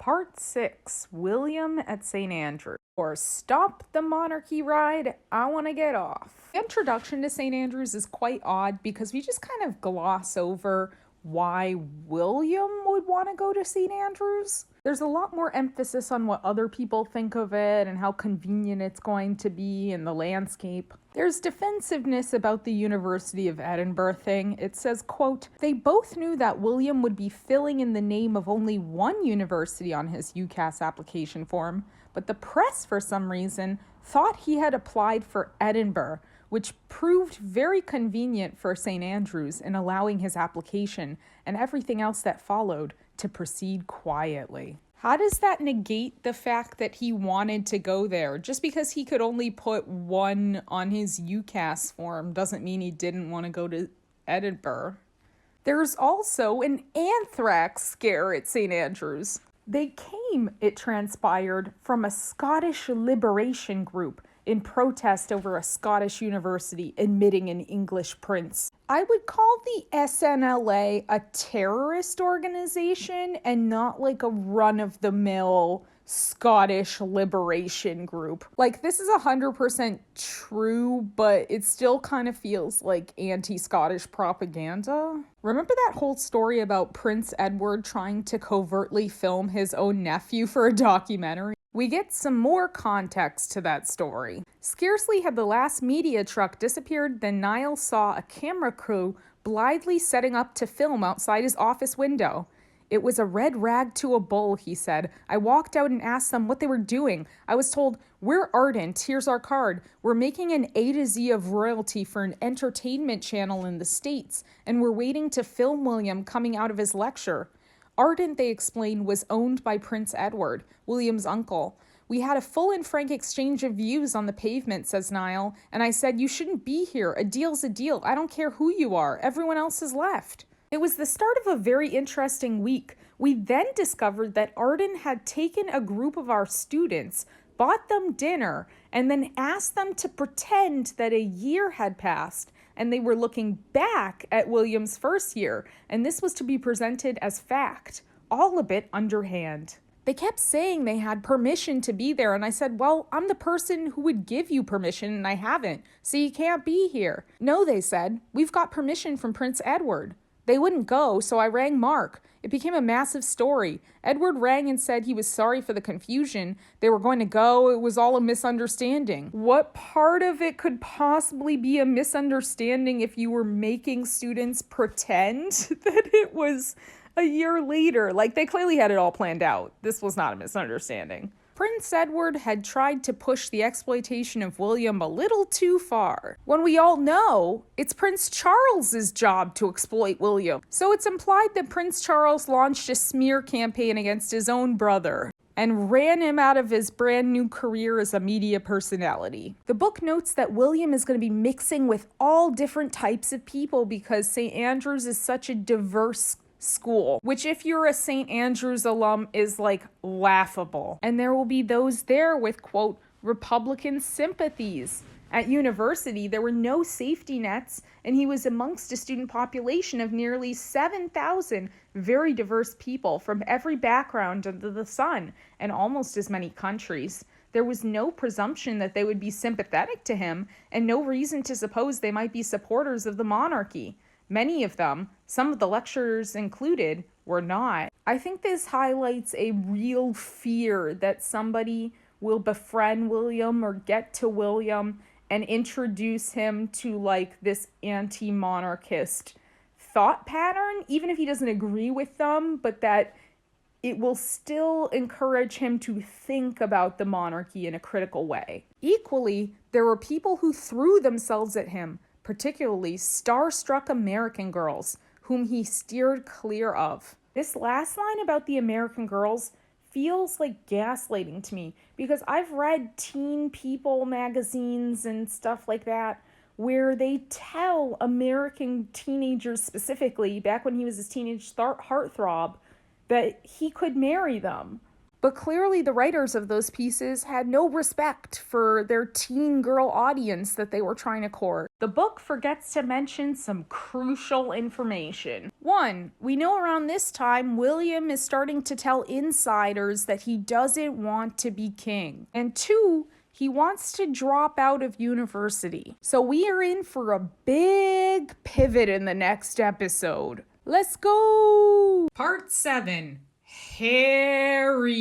Part 6, William at St. Andrews. Or Stop the Monarchy Ride, I Want to Get Off. The introduction to St. Andrews is quite odd because we just kind of gloss over why William would want to go to St. Andrews. There's a lot more emphasis on what other people think of it and how convenient it's going to be and the landscape. There's defensiveness about the University of Edinburgh thing. It says, quote, they both knew that William would be filling in the name of only one university on his UCAS application form, but the press, for some reason, thought he had applied for Edinburgh, which proved very convenient for St. Andrews in allowing his application and everything else that followed to proceed quietly. How does that negate the fact that he wanted to go there? Just because he could only put one on his UCAS form doesn't mean he didn't want to go to Edinburgh. There's also an anthrax scare at St. Andrews. They came, it transpired, from a Scottish liberation group in protest over a Scottish university admitting an English prince. I would call the SNLA a terrorist organization and not like a run-of-the-mill Scottish liberation group. Like, this is 100% true, but it still kind of feels like anti-Scottish propaganda. Remember that whole story about Prince Edward trying to covertly film his own nephew for a documentary? We get some more context to that story. Scarcely had the last media truck disappeared than Niall saw a camera crew blithely setting up to film outside his office window. It was a red rag to a bull, he said. I walked out and asked them what they were doing. I was told, we're ardent, here's our card. We're making an A to Z of royalty for an entertainment channel in the States, and we're waiting to film William coming out of his lecture. Ardent, they explained, was owned by Prince Edward, William's uncle. We had a full and frank exchange of views on the pavement, says Niall, and I said, you shouldn't be here. A deal's a deal. I don't care who you are. Everyone else has left. It was the start of a very interesting week. We then discovered that Arden had taken a group of our students, bought them dinner, and then asked them to pretend that a year had passed and they were looking back at William's first year, and this was to be presented as fact, all a bit underhand. They kept saying they had permission to be there, and I said, well, I'm the person who would give you permission, and I haven't, so you can't be here. No, they said, we've got permission from Prince Edward. They wouldn't go, so I rang Mark. It became a massive story. Edward rang and said he was sorry for the confusion. They were going to go. It was all a misunderstanding. What part of it could possibly be a misunderstanding if you were making students pretend that it was a year later? Like, they clearly had it all planned out. This was not a misunderstanding. Prince Edward had tried to push the exploitation of William a little too far, when we all know it's Prince Charles's job to exploit William. So it's implied that Prince Charles launched a smear campaign against his own brother and ran him out of his brand new career as a media personality. The book notes that William is going to be mixing with all different types of people because St. Andrews is such a diverse school, which if you're a St. Andrews alum is like laughable. And there will be those there with, quote, Republican sympathies. At university, there were no safety nets, and he was amongst a student population of nearly 7,000 very diverse people from every background under the sun and almost as many countries. There was no presumption that they would be sympathetic to him, and no reason to suppose they might be supporters of the monarchy. Many of them, some of the lecturers included, were not. I think this highlights a real fear that somebody will befriend William or get to William and introduce him to like this anti-monarchist thought pattern, even if he doesn't agree with them, but that it will still encourage him to think about the monarchy in a critical way. Equally, there were people who threw themselves at him, particularly starstruck American girls, whom he steered clear of. This last line about the American girls feels like gaslighting to me, because I've read teen people magazines and stuff like that, where they tell American teenagers specifically, back when he was his teenage heartthrob, that he could marry them. But clearly the writers of those pieces had no respect for their teen girl audience that they were trying to court. The book forgets to mention some crucial information. 1. We know around this time William is starting to tell insiders that he doesn't want to be king. And 2, he wants to drop out of university. So we are in for a big pivot in the next episode. Let's go! Part 7. Harry.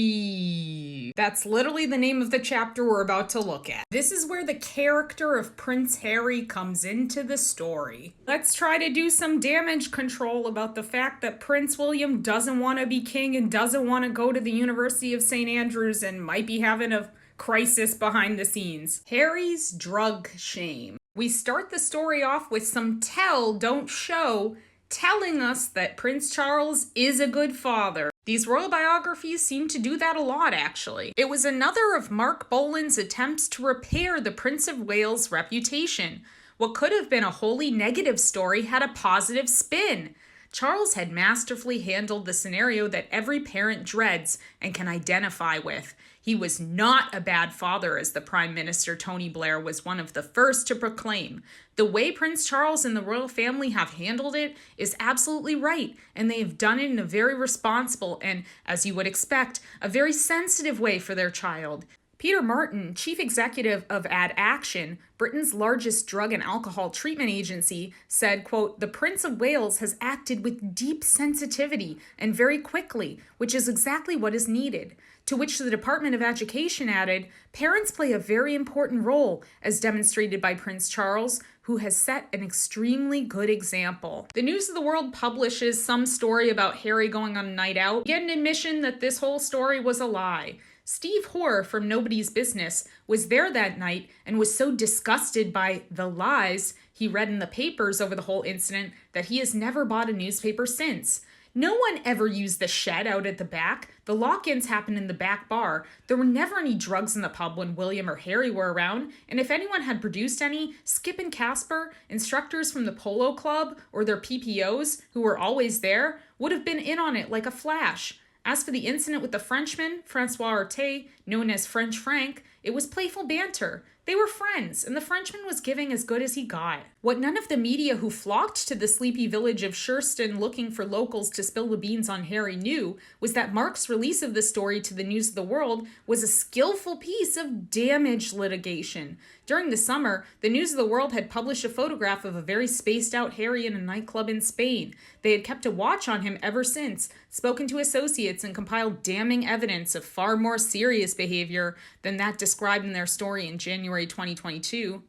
That's literally the name of the chapter we're about to look at. This is where the character of Prince Harry comes into the story. Let's try to do some damage control about the fact that Prince William doesn't want to be king and doesn't want to go to the University of St. Andrews and might be having a crisis behind the scenes. Harry's drug shame. We start the story off with some tell, don't show, telling us that Prince Charles is a good father. These royal biographies seem to do that a lot, actually. It was another of Mark Bolan's attempts to repair the Prince of Wales' reputation. What could have been a wholly negative story had a positive spin. Charles had masterfully handled the scenario that every parent dreads and can identify with. He was not a bad father, as the Prime Minister Tony Blair was one of the first to proclaim. The way Prince Charles and the royal family have handled it is absolutely right, and they have done it in a very responsible and, as you would expect, a very sensitive way for their child. Peter Martin, chief executive of Ad Action, Britain's largest drug and alcohol treatment agency, said, quote, "The Prince of Wales has acted with deep sensitivity and very quickly, which is exactly what is needed." To which the Department of Education added, "Parents play a very important role, as demonstrated by Prince Charles, who has set an extremely good example." The News of the World publishes some story about Harry going on a night out. We get an admission that this whole story was a lie. Steve Hoare from Nobody's Business was there that night and was so disgusted by the lies he read in the papers over the whole incident that he has never bought a newspaper since. No one ever used the shed out at the back. The lock-ins happened in the back bar. There were never any drugs in the pub when William or Harry were around, and if anyone had produced any, Skip and Casper, instructors from the polo club or their PPOs, who were always there, would have been in on it like a flash. As for the incident with the Frenchman, Francois Arte, known as French Frank, it was playful banter. They were friends, and the Frenchman was giving as good as he got. What none of the media who flocked to the sleepy village of Shurston looking for locals to spill the beans on Harry knew was that Mark's release of the story to the News of the World was a skillful piece of damage litigation. During the summer, the News of the World had published a photograph of a very spaced-out Harry in a nightclub in Spain. They had kept a watch on him ever since, spoken to associates, and compiled damning evidence of far more serious behavior than that described in their story in January 2022.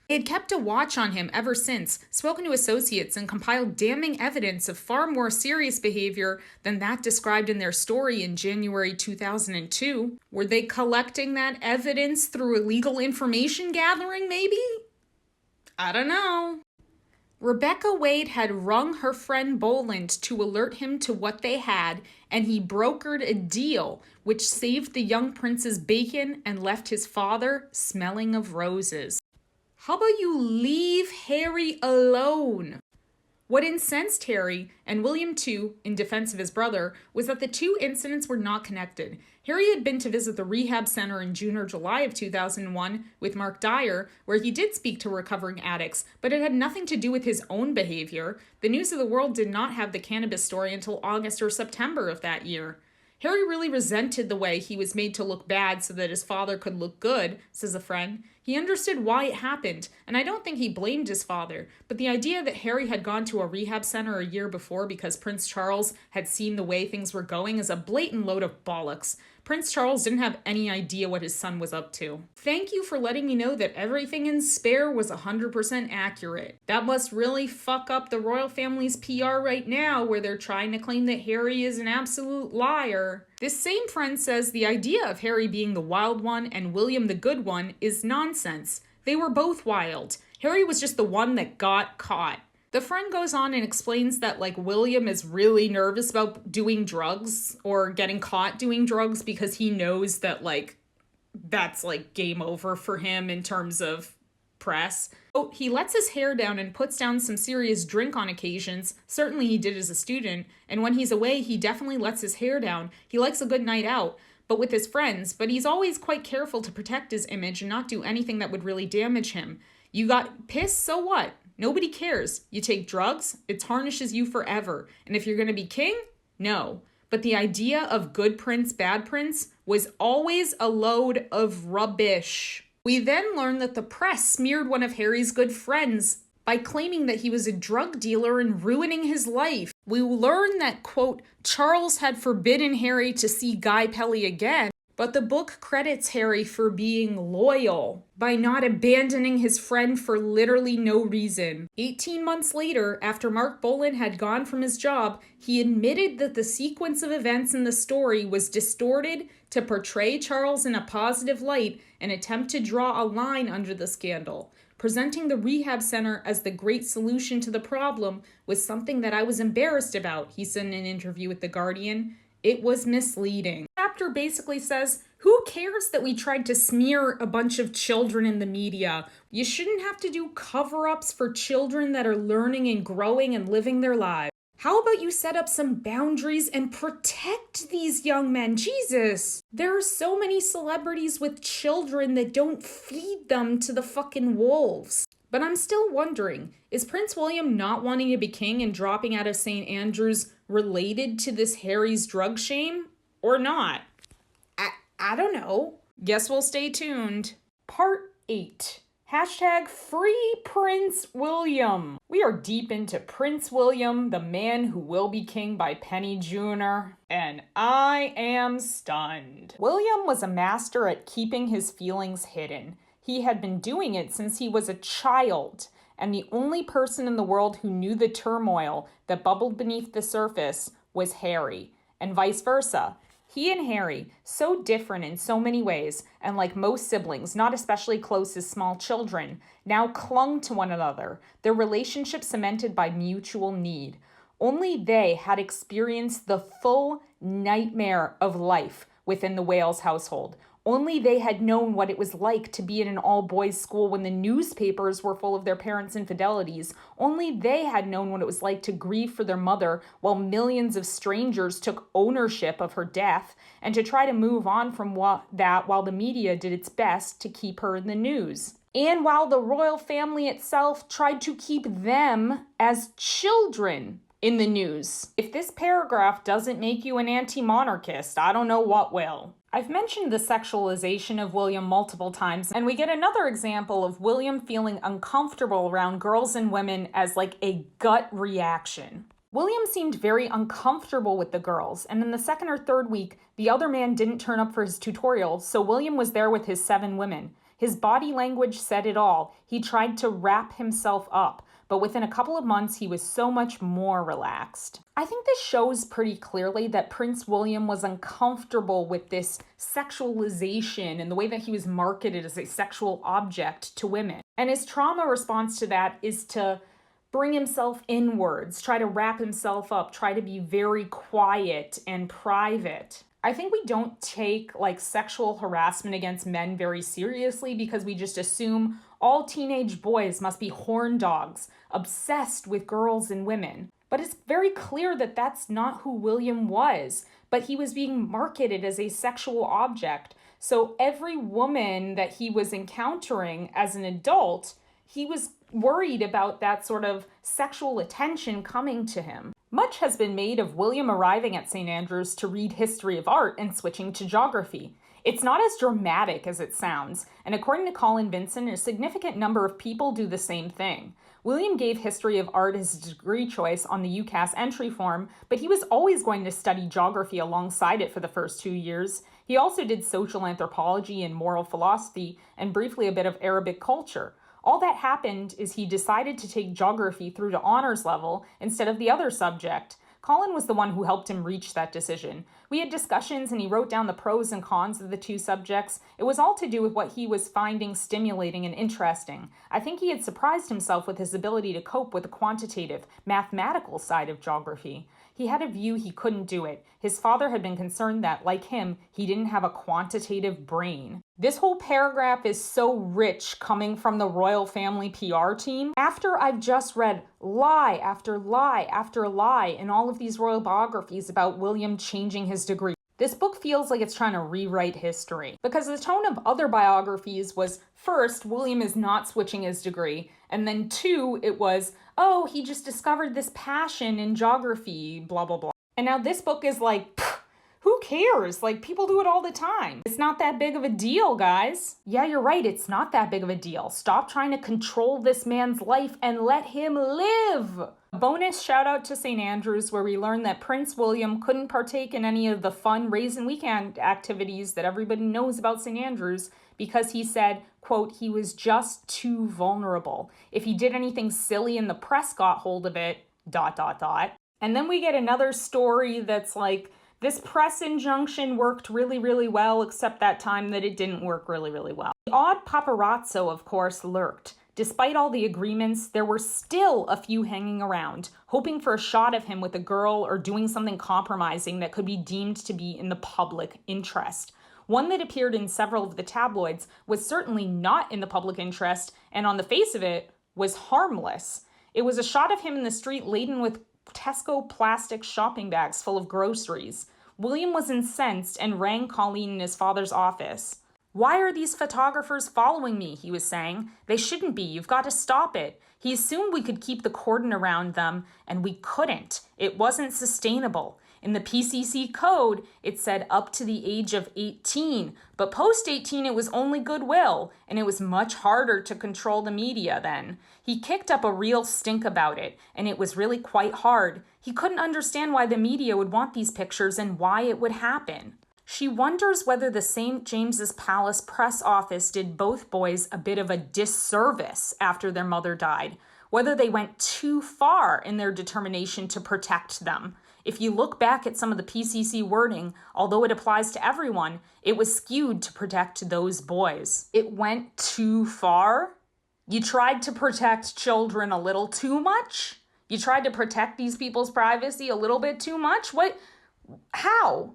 They had kept a watch on him ever since, spoken to associates, and compiled damning evidence of far more serious behavior than that described in their story in January 2002. Were they collecting that evidence through illegal information gathering, maybe? I don't know. Rebecca Wade had rung her friend Boland to alert him to what they had, and he brokered a deal which saved the young prince's bacon and left his father smelling of roses. How about you leave Harry alone? What incensed Harry, and William too, in defense of his brother, was that the two incidents were not connected. Harry had been to visit the rehab center in June or July of 2001 with Mark Dyer, where he did speak to recovering addicts, but it had nothing to do with his own behavior. The News of the World did not have the cannabis story until August or September of that year. Harry really resented the way he was made to look bad so that his father could look good, says a friend. He understood why it happened, and I don't think he blamed his father, but the idea that Harry had gone to a rehab center a year before because Prince Charles had seen the way things were going is a blatant load of bollocks. Prince Charles didn't have any idea what his son was up to. Thank you for letting me know that everything in Spare was 100% accurate. That must really fuck up the royal family's PR right now, where they're trying to claim that Harry is an absolute liar. This same friend says the idea of Harry being the wild one and William the good one is nonsense. They were both wild. Harry was just the one that got caught. The friend goes on and explains that, William is really nervous about doing drugs or getting caught doing drugs because he knows that, that's, game over for him in terms of press. Oh, he lets his hair down and puts down some serious drink on occasions. Certainly he did as a student. And when he's away, he definitely lets his hair down. He likes a good night out, but with his friends. But he's always quite careful to protect his image and not do anything that would really damage him. You got pissed, so what? Nobody cares. You take drugs, it tarnishes you forever. And if you're going to be king, no. But the idea of good prince, bad prince was always a load of rubbish. We then learn that the press smeared one of Harry's good friends by claiming that he was a drug dealer and ruining his life. We learn that, quote, Charles had forbidden Harry to see Guy Pelly again, but the book credits Harry for being loyal by not abandoning his friend for literally no reason. 18 months later, after Mark Bolan had gone from his job, he admitted that the sequence of events in the story was distorted to portray Charles in a positive light and attempt to draw a line under the scandal. Presenting the rehab center as the great solution to the problem was something that I was embarrassed about, he said in an interview with The Guardian. It was misleading. The chapter basically says, who cares that we tried to smear a bunch of children in the media? You shouldn't have to do cover-ups for children that are learning and growing and living their lives. How about you set up some boundaries and protect these young men? Jesus! There are so many celebrities with children that don't feed them to the fucking wolves. But I'm still wondering, is Prince William not wanting to be king and dropping out of St. Andrews related to this Harry's drug shame? Or not? I don't know. Guess we'll stay tuned. Part 8. Hashtag Free Prince William. We are deep into Prince William, the Man Who Will Be King by Penny Junor, and I am stunned. William was a master at keeping his feelings hidden. He had been doing it since he was a child, and the only person in the world who knew the turmoil that bubbled beneath the surface was Harry, and vice versa. He and Harry, so different in so many ways, and like most siblings, not especially close as small children, now clung to one another, their relationship cemented by mutual need. Only they had experienced the full nightmare of life within the Wales household. Only they had known what it was like to be in an all-boys school when the newspapers were full of their parents' infidelities. Only they had known what it was like to grieve for their mother while millions of strangers took ownership of her death, and to try to move on from that while the media did its best to keep her in the news. And while the royal family itself tried to keep them as children in the news. If this paragraph doesn't make you an anti-monarchist, I don't know what will. I've mentioned the sexualization of William multiple times, and we get another example of William feeling uncomfortable around girls and women as like a gut reaction. William seemed very uncomfortable with the girls, and in the second or third week, the other man didn't turn up for his tutorial, so William was there with his 7 women. His body language said it all. He tried to wrap himself up, but within a couple of months, he was so much more relaxed. I think this shows pretty clearly that Prince William was uncomfortable with this sexualization and the way that he was marketed as a sexual object to women. And his trauma response to that is to bring himself inwards, try to wrap himself up, try to be very quiet and private. I think we don't take sexual harassment against men very seriously because we just assume all teenage boys must be horn dogs, obsessed with girls and women. But it's very clear that that's not who William was, but he was being marketed as a sexual object. So every woman that he was encountering as an adult, he was worried about that sort of sexual attention coming to him. Much has been made of William arriving at St. Andrews to read history of art and switching to geography. It's not as dramatic as it sounds, and according to Colin Vincent, a significant number of people do the same thing. William gave history of art his degree choice on the UCAS entry form, but he was always going to study geography alongside it for the first 2 years. He also did social anthropology and moral philosophy, and briefly a bit of Arabic culture. All that happened is he decided to take geography through to honors level instead of the other subject. Colin was the one who helped him reach that decision. We had discussions and he wrote down the pros and cons of the 2 subjects. It was all to do with what he was finding stimulating and interesting. I think he had surprised himself with his ability to cope with the quantitative, mathematical side of geography. He had a view he couldn't do it. His father had been concerned that, like him, he didn't have a quantitative brain. This whole paragraph is so rich coming from the royal family PR team. After I've just read lie after lie after lie in all of these royal biographies about William changing his degree, This book feels like it's trying to rewrite history because the tone of other biographies was, first, William is not switching his degree, and then two, it was, oh, he just discovered this passion in geography, blah, blah, blah. And now this book is like, who cares? Like, people do it all the time. It's not that big of a deal, guys. Yeah, you're right. It's not that big of a deal. Stop trying to control this man's life and let him live. A bonus shout out to St. Andrews, where we learned that Prince William couldn't partake in any of the fun Raisin Weekend activities that everybody knows about St. Andrews because he said, quote, he was just too vulnerable. If he did anything silly and the press got hold of it, ... And then we get another story that's like, this press injunction worked really, really well, except that time that it didn't work really, really well. The odd paparazzo, of course, lurked. Despite all the agreements, there were still a few hanging around, hoping for a shot of him with a girl or doing something compromising that could be deemed to be in the public interest. One that appeared in several of the tabloids was certainly not in the public interest, and on the face of it, was harmless. It was a shot of him in the street laden with Tesco plastic shopping bags full of groceries. William was incensed and rang Colleen in his father's office. Why are these photographers following me? He was saying. They shouldn't be. You've got to stop it. He assumed we could keep the cordon around them, and we couldn't. It wasn't sustainable. In the PCC code, it said up to the age of 18, but post 18 it was only goodwill, and it was much harder to control the media then. He kicked up a real stink about it, and it was really quite hard. He couldn't understand why the media would want these pictures and why it would happen. She wonders whether the St. James's Palace press office did both boys a bit of a disservice after their mother died, whether they went too far in their determination to protect them. If you look back at some of the PCC wording, although it applies to everyone, it was skewed to protect those boys. It went too far? You tried to protect children a little too much? You tried to protect these people's privacy a little bit too much? What? How?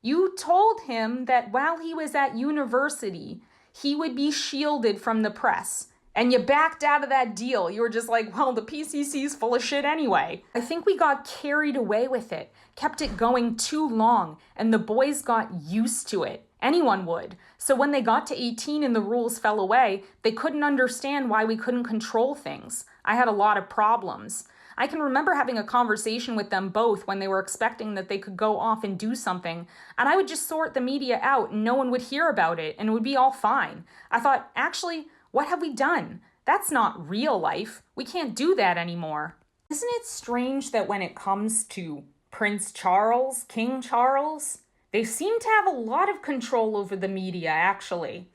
You told him that while he was at university, he would be shielded from the press. And you backed out of that deal. You were just like, well, the PCC's full of shit anyway. I think we got carried away with it, kept it going too long, and the boys got used to it. Anyone would. So when they got to 18 and the rules fell away, they couldn't understand why we couldn't control things. I had a lot of problems. I can remember having a conversation with them both when they were expecting that they could go off and do something, and I would just sort the media out and no one would hear about it and it would be all fine. I thought, actually, what have we done? That's not real life. We can't do that anymore. Isn't it strange that when it comes to Prince Charles, King Charles, they seem to have a lot of control over the media, actually.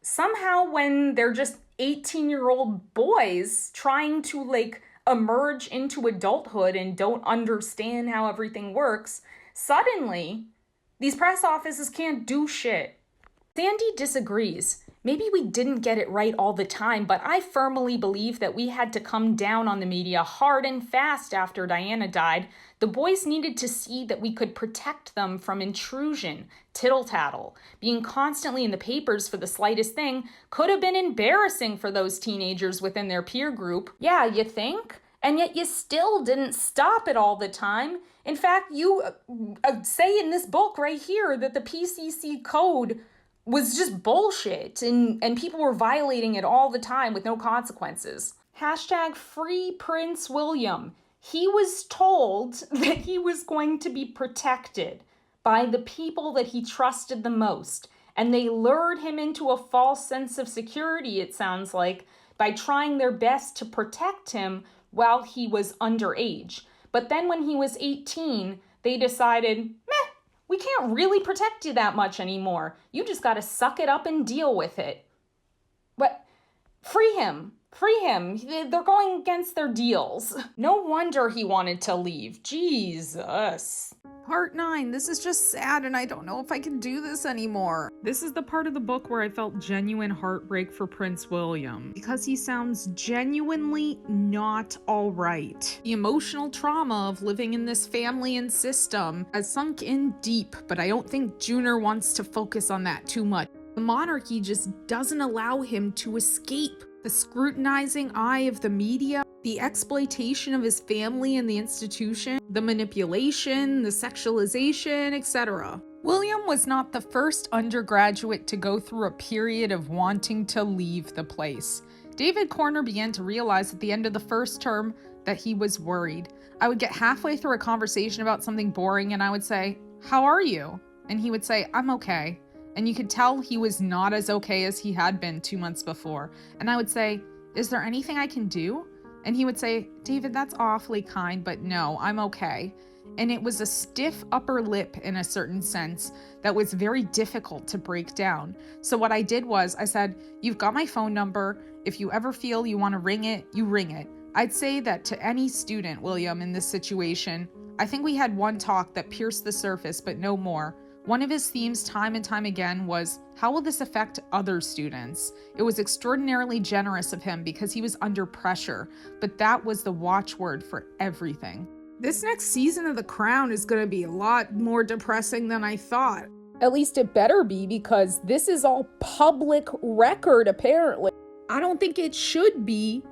Somehow when they're just 18-year-old boys trying to, emerge into adulthood and don't understand how everything works, suddenly these press offices can't do shit. Sandy disagrees. Maybe we didn't get it right all the time, but I firmly believe that we had to come down on the media hard and fast after Diana died. The boys needed to see that we could protect them from intrusion, tittle-tattle. Being constantly in the papers for the slightest thing could have been embarrassing for those teenagers within their peer group. Yeah, you think? And yet you still didn't stop it all the time. In fact, you say in this book right here that the PCC code was just bullshit and people were violating it all the time with no consequences. Hashtag free Prince William. He was told that he was going to be protected by the people that he trusted the most. And they lured him into a false sense of security, it sounds like, by trying their best to protect him while he was underage. But then when he was 18, they decided, we can't really protect you that much anymore. You just got to suck it up and deal with it. But free him. They're going against their deals. No wonder he wanted to leave. Jesus. Part 9. This is just sad and I don't know if I can do this anymore. This is the part of the book where I felt genuine heartbreak for Prince William because he sounds genuinely not all right. The emotional trauma of living in this family and system has sunk in deep, but I don't think Junor wants to focus on that too much. The monarchy just doesn't allow him to escape the scrutinizing eye of the media The exploitation of his family and the institution, the manipulation, the sexualization, etc. William was not the first undergraduate to go through a period of wanting to leave the place. David Corner began to realize at the end of the first term that he was worried. I would get halfway through a conversation about something boring and I would say, "How are you?" And he would say, "I'm okay." And you could tell he was not as okay as he had been 2 months before. And I would say, "Is there anything I can do?" And he would say, "David, that's awfully kind, but no, I'm okay." And it was a stiff upper lip in a certain sense that was very difficult to break down. So what I did was I said, "You've got my phone number. If you ever feel you want to ring it, you ring it." I'd say that to any student, William, in this situation, I think we had one talk that pierced the surface, but no more. One of his themes time and time again was, how will this affect other students? It was extraordinarily generous of him because he was under pressure, but that was the watchword for everything. This next season of The Crown is going to be a lot more depressing than I thought. At least it better be, because this is all public record, apparently. I don't think it should be,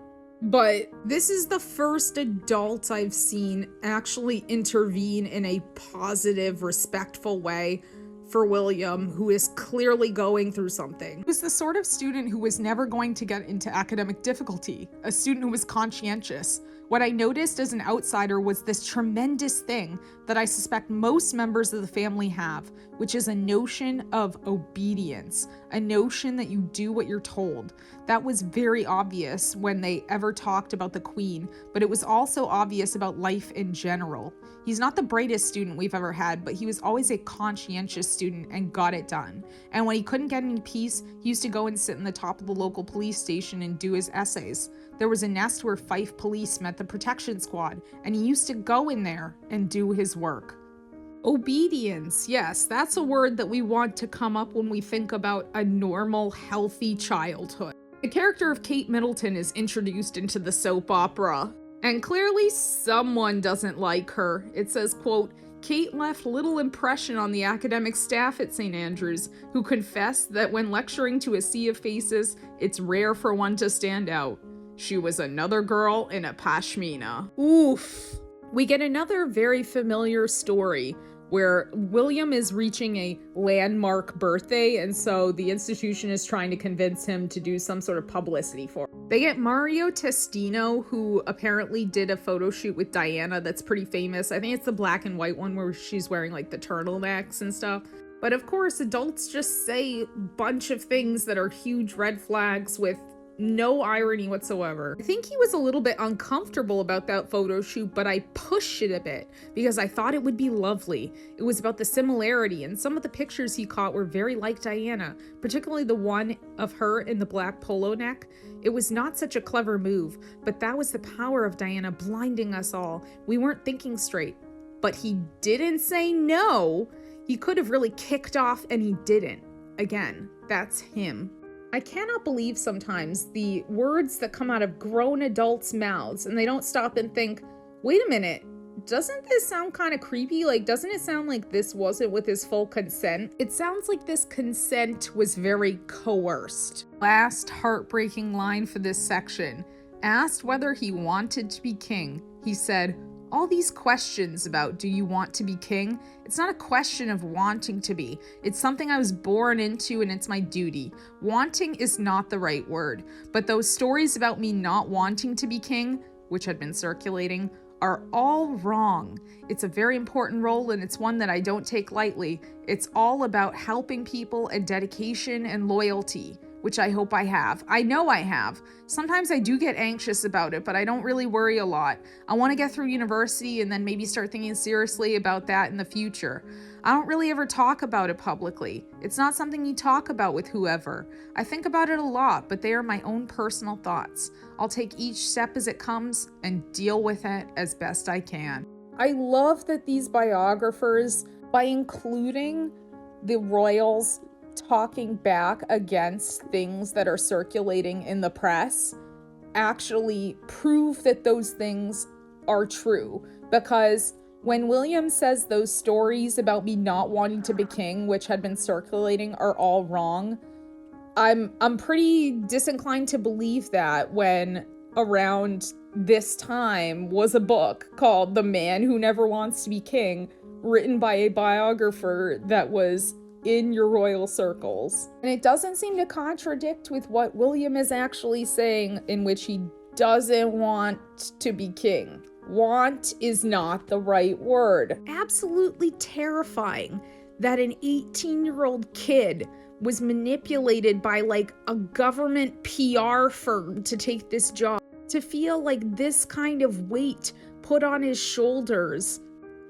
but this is the first adult I've seen actually intervene in a positive, respectful way for William, who is clearly going through something. He was the sort of student who was never going to get into academic difficulty, a student who was conscientious. What I noticed as an outsider was this tremendous thing that I suspect most members of the family have, which is a notion of obedience, a notion that you do what you're told. That was very obvious when they ever talked about the Queen, but it was also obvious about life in general. He's not the brightest student we've ever had, but he was always a conscientious student and got it done. And when he couldn't get any peace, he used to go and sit in the top of the local police station and do his essays. There was a nest where Fife police met the protection squad, and he used to go in there and do his work. Obedience, yes, that's a word that we want to come up when we think about a normal, healthy childhood. The character of Kate Middleton is introduced into the soap opera, and clearly someone doesn't like her. It says, quote, "Kate left little impression on the academic staff at St. Andrews, who confessed that when lecturing to a sea of faces, it's rare for one to stand out. She was another girl in a pashmina." Oof. We get another very familiar story where William is reaching a landmark birthday, and so the institution is trying to convince him to do some sort of publicity for it. They get Mario Testino, who apparently did a photo shoot with Diana that's pretty famous. I think it's the black and white one where she's wearing like the turtlenecks and stuff. But of course, adults just say a bunch of things that are huge red flags with no irony whatsoever. I think he was a little bit uncomfortable about that photo shoot, but I pushed it a bit because I thought it would be lovely. It was about the similarity, and some of the pictures he caught were very like Diana, particularly the one of her in the black polo neck. It was not such a clever move, but that was the power of Diana blinding us all. We weren't thinking straight. But he didn't say no. He could have really kicked off, and he didn't. Again, that's him. I cannot believe sometimes the words that come out of grown adults' mouths and they don't stop and think, wait a minute, doesn't this sound kind of creepy? Like, doesn't it sound like this wasn't with his full consent? It sounds like this consent was very coerced. Last heartbreaking line for this section. Asked whether he wanted to be king, he said, "All these questions about do you want to be king? It's not a question of wanting to be. It's something I was born into and it's my duty. Wanting is not the right word, but those stories about me not wanting to be king, which had been circulating, are all wrong. It's a very important role and it's one that I don't take lightly. It's all about helping people and dedication and loyalty, which I hope I have. I know I have. Sometimes I do get anxious about it, but I don't really worry a lot. I want to get through university and then maybe start thinking seriously about that in the future. I don't really ever talk about it publicly. It's not something you talk about with whoever. I think about it a lot, but they are my own personal thoughts. I'll take each step as it comes and deal with it as best I can." I love that these biographers, by including the royals talking back against things that are circulating in the press, actually prove that those things are true. Because when William says those stories about me not wanting to be king, which had been circulating, are all wrong, I'm pretty disinclined to believe that when around this time was a book called The Man Who Never Wants to Be King, written by a biographer that was in your royal circles. And it doesn't seem to contradict with what William is actually saying, in which he doesn't want to be king. Want is not the right word. Absolutely terrifying that an 18-year-old kid was manipulated by like a government PR firm to take this job, to feel like this kind of weight put on his shoulders.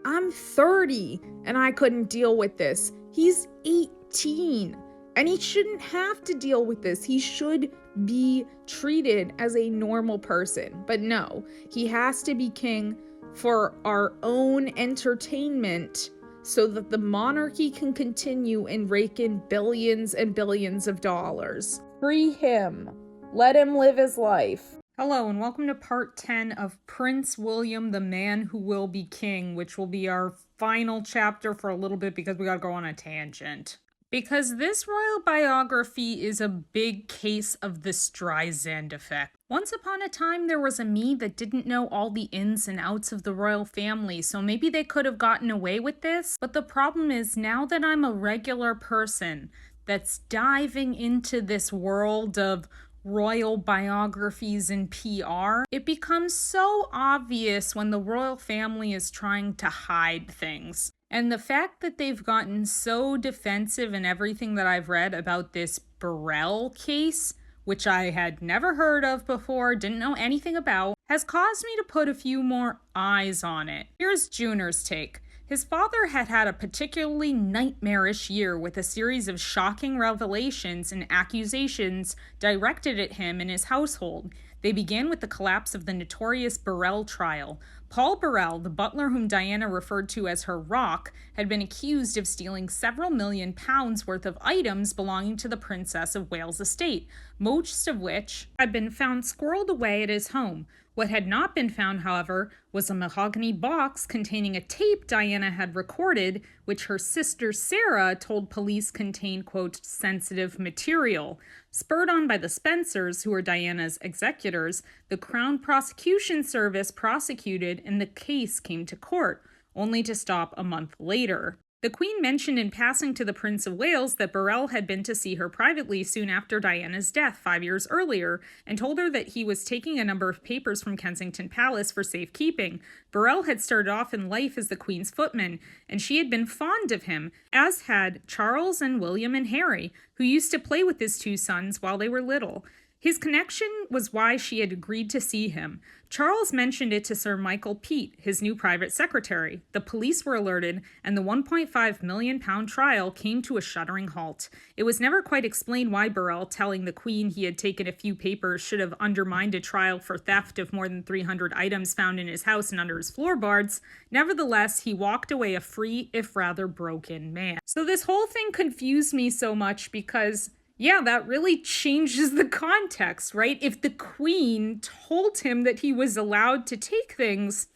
I'm 30 and I couldn't deal with this. He's 18 and he shouldn't have to deal with this. He should be treated as a normal person. But no, he has to be king for our own entertainment so that the monarchy can continue and rake in billions and billions of dollars. Free him. Let him live his life. Hello and welcome to part 10 of Prince William, the Man Who Will Be King, which will be our final chapter for a little bit because we gotta go on a tangent. Because this royal biography is a big case of the Streisand effect. Once upon a time, there was a me that didn't know all the ins and outs of the royal family, so maybe they could have gotten away with this. But the problem is, now that I'm a regular person that's diving into this world of royal biographies and PR, it becomes so obvious when the royal family is trying to hide things. And the fact that they've gotten so defensive in everything that I've read about this Burrell case, which I had never heard of before, didn't know anything about, has caused me to put a few more eyes on it. Here's Junor's take. His father had had a particularly nightmarish year with a series of shocking revelations and accusations directed at him and his household. They began with the collapse of the notorious Burrell trial. Paul Burrell, the butler whom Diana referred to as her rock, had been accused of stealing several million pounds worth of items belonging to the Princess of Wales estate, most of which had been found squirreled away at his home. What had not been found, however, was a mahogany box containing a tape Diana had recorded, which her sister Sarah told police contained, quote, sensitive material. Spurred on by the Spencers, who were Diana's executors, the Crown Prosecution Service prosecuted and the case came to court, only to stop a month later. The Queen mentioned in passing to the Prince of Wales that Burrell had been to see her privately soon after Diana's death 5 years earlier and told her that he was taking a number of papers from Kensington Palace for safekeeping. Burrell had started off in life as the Queen's footman, and she had been fond of him, as had Charles and William and Harry, who used to play with his two sons while they were little. His connection was why she had agreed to see him. Charles mentioned it to Sir Michael Peat, his new private secretary. The police were alerted, and the £1.5 million trial came to a shuddering halt. It was never quite explained why Burrell telling the Queen he had taken a few papers should have undermined a trial for theft of more than 300 items found in his house and under his floorboards. Nevertheless, he walked away a free, if rather broken man. So this whole thing confused me so much because yeah, that really changes the context, right? If the Queen told him that he was allowed to take things,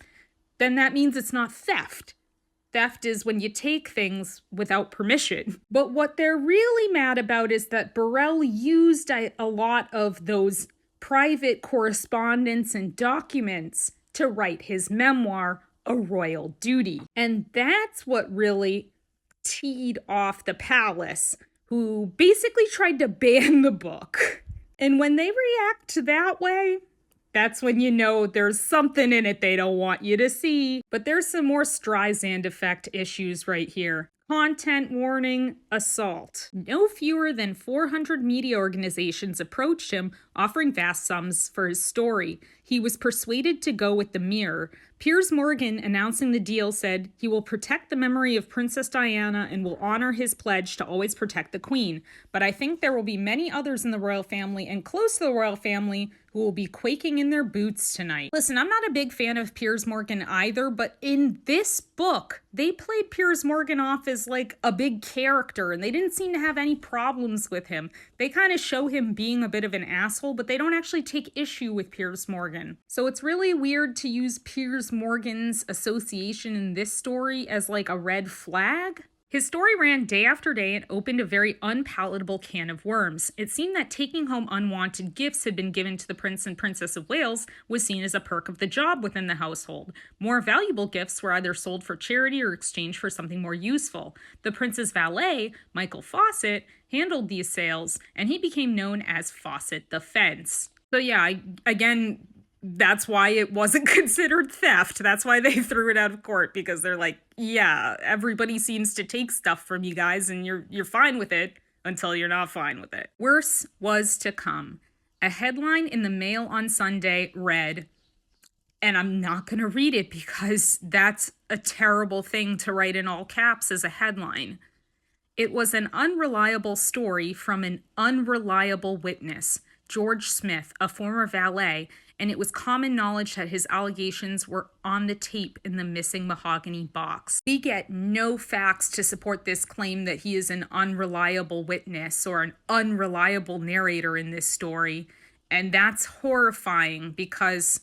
then that means it's not theft. Theft is when you take things without permission. But what they're really mad about is that Burrell used a lot of those private correspondence and documents to write his memoir, A Royal Duty. And that's what really teed off the palace, who basically tried to ban the book. And when they react that way, that's when you know there's something in it they don't want you to see. But there's some more Streisand effect issues right here. Content warning, assault. No fewer than 400 media organizations approached him, offering vast sums for his story. He was persuaded to go with the Mirror. Piers Morgan, announcing the deal, said he will protect the memory of Princess Diana and will honor his pledge to always protect the Queen. But I think there will be many others in the royal family and close to the royal family who will be quaking in their boots tonight. Listen, I'm not a big fan of Piers Morgan either, but in this book, they played Piers Morgan off as like a big character, and they didn't seem to have any problems with him. They kind of show him being a bit of an asshole, but they don't actually take issue with Piers Morgan. So it's really weird to use Piers Morgan's association in this story as like a red flag. His story ran day after day and opened a very unpalatable can of worms. It seemed that taking home unwanted gifts had been given to the Prince and Princess of Wales was seen as a perk of the job within the household. More valuable gifts were either sold for charity or exchanged for something more useful. The prince's valet, Michael Fawcett, handled these sales, and he became known as Fawcett the Fence. So yeah, again, that's why it wasn't considered theft. That's why they threw it out of court, because they're like, yeah, everybody seems to take stuff from you guys and you're fine with it until you're not fine with it. Worse was to come. A headline in the Mail on Sunday read, and I'm not going to read it because that's a terrible thing to write in all caps as a headline. It was an unreliable story from an unreliable witness, George Smith, a former valet, and it was common knowledge that his allegations were on the tape in the missing mahogany box. We get no facts to support this claim that he is an unreliable witness or an unreliable narrator in this story, and that's horrifying because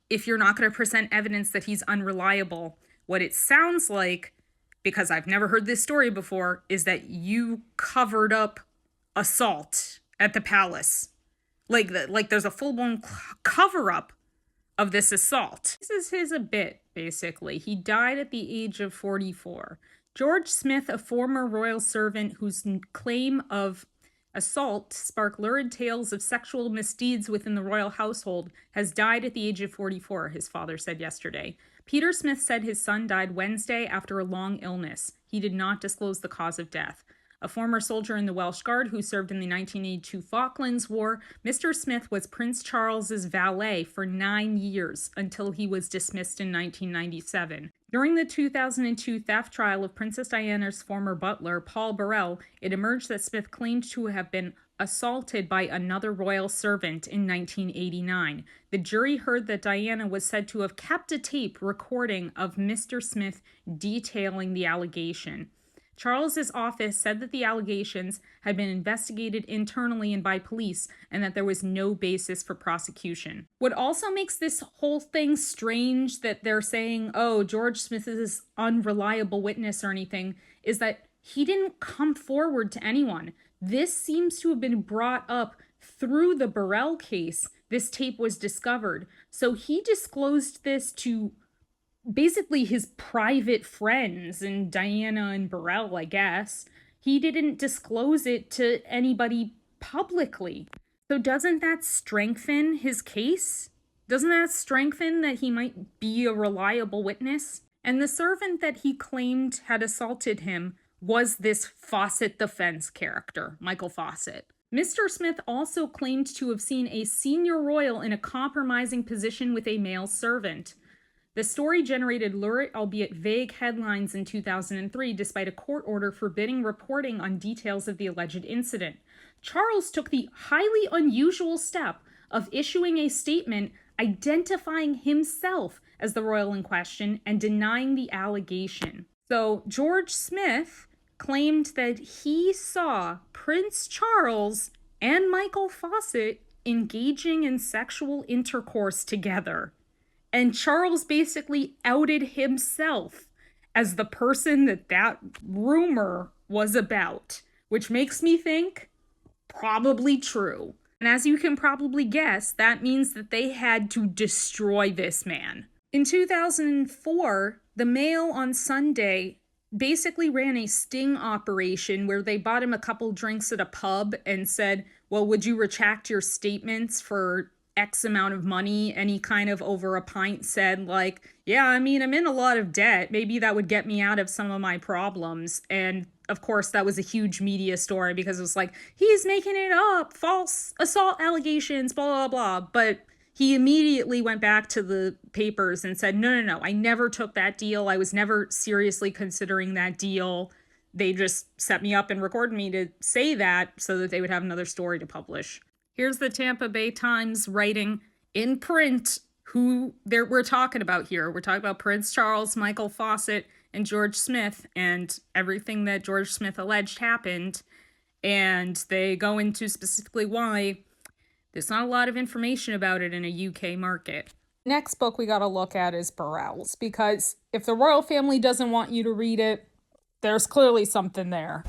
if you're not going to present evidence that he's unreliable, what it sounds like, because I've never heard this story before, is that you covered up assault at the palace. Like there's a full-blown cover-up of this assault. This is his a bit, basically. He died at the age of 44. George Smith, a former royal servant whose claim of assault sparked lurid tales of sexual misdeeds within the royal household, has died at the age of 44, his father said yesterday. Peter Smith said his son died Wednesday after a long illness. He did not disclose the cause of death. A former soldier in the Welsh Guard who served in the 1982 Falklands War, Mr. Smith was Prince Charles's valet for 9 years until he was dismissed in 1997. During the 2002 theft trial of Princess Diana's former butler, Paul Burrell, it emerged that Smith claimed to have been assaulted by another royal servant in 1989. The jury heard that Diana was said to have kept a tape recording of Mr. Smith detailing the allegation. Charles's office said that the allegations had been investigated internally and by police and that there was no basis for prosecution. What also makes this whole thing strange that they're saying, oh, George Smith is this unreliable witness or anything, is that he didn't come forward to anyone. This seems to have been brought up through the Burrell case. This tape was discovered. So he disclosed this to basically his private friends and Diana and Burrell, I guess. He didn't disclose it to anybody publicly. So doesn't that strengthen his case? Doesn't that strengthen that he might be a reliable witness? And the servant that he claimed had assaulted him was this Fawcett the Fence character, Michael Fawcett. Mr. Smith also claimed to have seen a senior royal in a compromising position with a male servant. The story generated lurid, albeit vague, headlines in 2003, despite a court order forbidding reporting on details of the alleged incident. Charles took the highly unusual step of issuing a statement identifying himself as the royal in question and denying the allegation. So George Smith claimed that he saw Prince Charles and Michael Fawcett engaging in sexual intercourse together. And Charles basically outed himself as the person that rumor was about, which makes me think probably true. And as you can probably guess, that means that they had to destroy this man. In 2004, the Mail on Sunday basically ran a sting operation where they bought him a couple drinks at a pub and said, well, would you retract your statements for X amount of money? And he kind of over a pint said like, yeah, I mean, I'm in a lot of debt. Maybe that would get me out of some of my problems. And of course, that was a huge media story because it was like, he's making it up, false assault allegations, blah, blah, blah. But he immediately went back to the papers and said, no, I never took that deal. I was never seriously considering that deal. They just set me up and recorded me to say that so that they would have another story to publish. Here's the Tampa Bay Times writing in print who we're talking about here. We're talking about Prince Charles, Michael Fawcett, and George Smith, and everything that George Smith alleged happened. And they go into specifically why there's not a lot of information about it in a UK market. Next book we got to look at is Burrell's, because if the royal family doesn't want you to read it, There's clearly something there.